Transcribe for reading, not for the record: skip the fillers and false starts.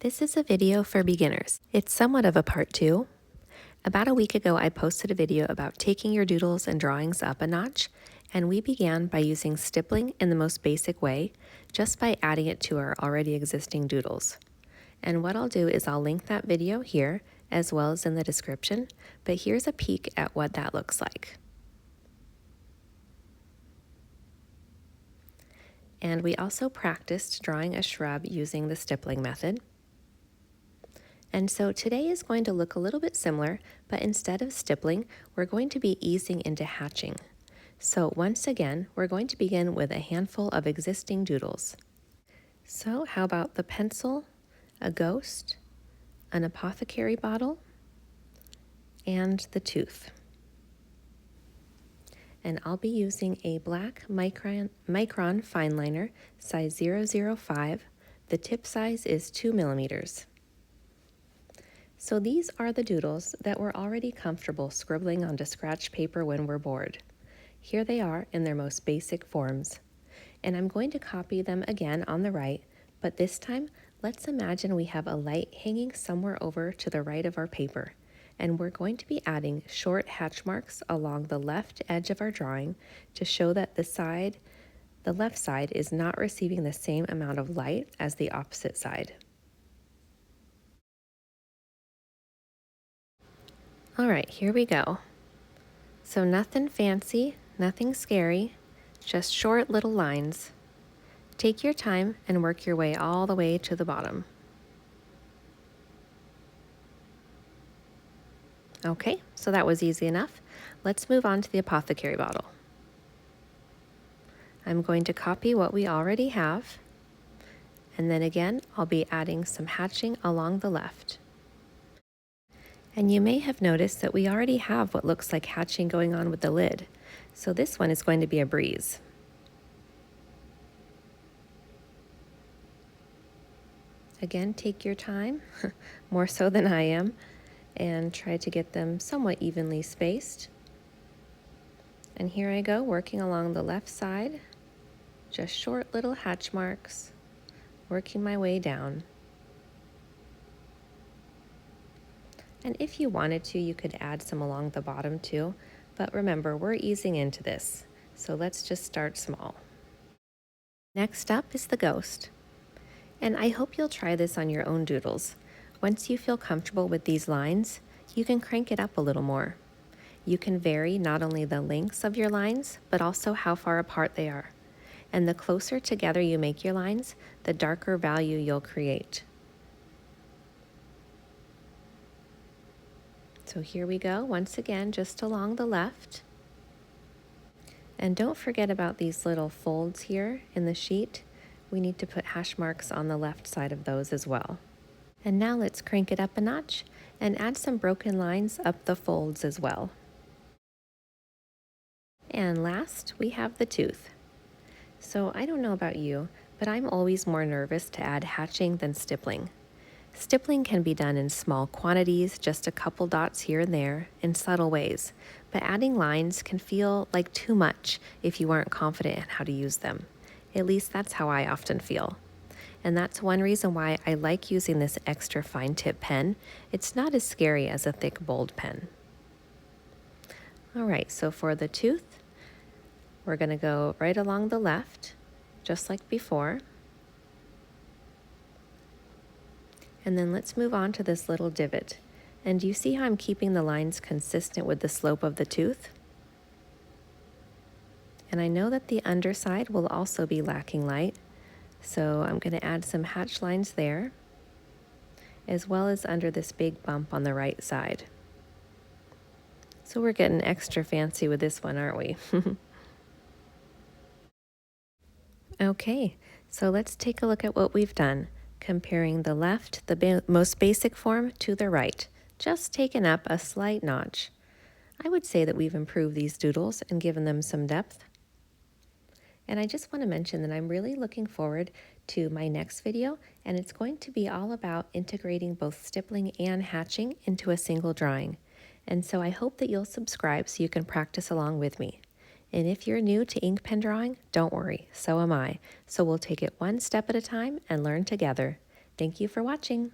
This is a video for beginners. It's somewhat of a part 2. About a week ago, I posted a video about taking your doodles and drawings up a notch, and we began by using stippling in the most basic way, just by adding it to our already existing doodles. And what I'll do is I'll link that video here, as well as in the description, but here's a peek at what that looks like. And we also practiced drawing a shrub using the stippling method. And so today is going to look a little bit similar, but instead of stippling, we're going to be easing into hatching. So once again, we're going to begin with a handful of existing doodles. So how about the pencil, a ghost, an apothecary bottle, and the tooth. And I'll be using a black Micron Fine liner, size 005. The tip size is 2 millimeters. So these are the doodles that we're already comfortable scribbling onto scratch paper when we're bored. Here they are in their most basic forms. And I'm going to copy them again on the right, but this time, let's imagine we have a light hanging somewhere over to the right of our paper. And we're going to be adding short hatch marks along the left edge of our drawing to show that the left side is not receiving the same amount of light as the opposite side. All right, here we go. So nothing fancy, nothing scary, just short little lines. Take your time and work your way all the way to the bottom. Okay, so that was easy enough. Let's move on to the apothecary bottle. I'm going to copy what we already have, and then again, I'll be adding some hatching along the left. And you may have noticed that we already have what looks like hatching going on with the lid, so this one is going to be a breeze. Again, take your time, more so than I am, and try to get them somewhat evenly spaced. And here I go, working along the left side, just short little hatch marks, working my way down. And if you wanted to, you could add some along the bottom too, but remember, we're easing into this, so let's just start small. Next up is the ghost. And I hope you'll try this on your own doodles. Once you feel comfortable with these lines, you can crank it up a little more. You can vary not only the lengths of your lines, but also how far apart they are. And the closer together you make your lines, the darker value you'll create. So here we go, once again, just along the left. And don't forget about these little folds here in the sheet. We need to put hash marks on the left side of those as well. And now let's crank it up a notch and add some broken lines up the folds as well. And last, we have the tooth. So I don't know about you, but I'm always more nervous to add hatching than stippling. Stippling can be done in small quantities, just a couple dots here and there, in subtle ways, but adding lines can feel like too much if you aren't confident in how to use them. At least that's how I often feel. And that's one reason why I like using this extra fine tip pen. It's not as scary as a thick, bold pen. All right, so for the tooth, we're going to go right along the left, just like before. And then let's move on to this little divot. And do you see how I'm keeping the lines consistent with the slope of the tooth? And I know that the underside will also be lacking light, so I'm going to add some hatch lines there, as well as under this big bump on the right side. So we're getting extra fancy with this one, aren't we? Okay, so let's take a look at what we've done, comparing the left, the most basic form, to the right, just taken up a slight notch. I would say that we've improved these doodles and given them some depth. And I just want to mention that I'm really looking forward to my next video, and it's going to be all about integrating both stippling and hatching into a single drawing. And so I hope that you'll subscribe so you can practice along with me. And if you're new to ink pen drawing, don't worry, so am I. So we'll take it one step at a time and learn together. Thank you for watching.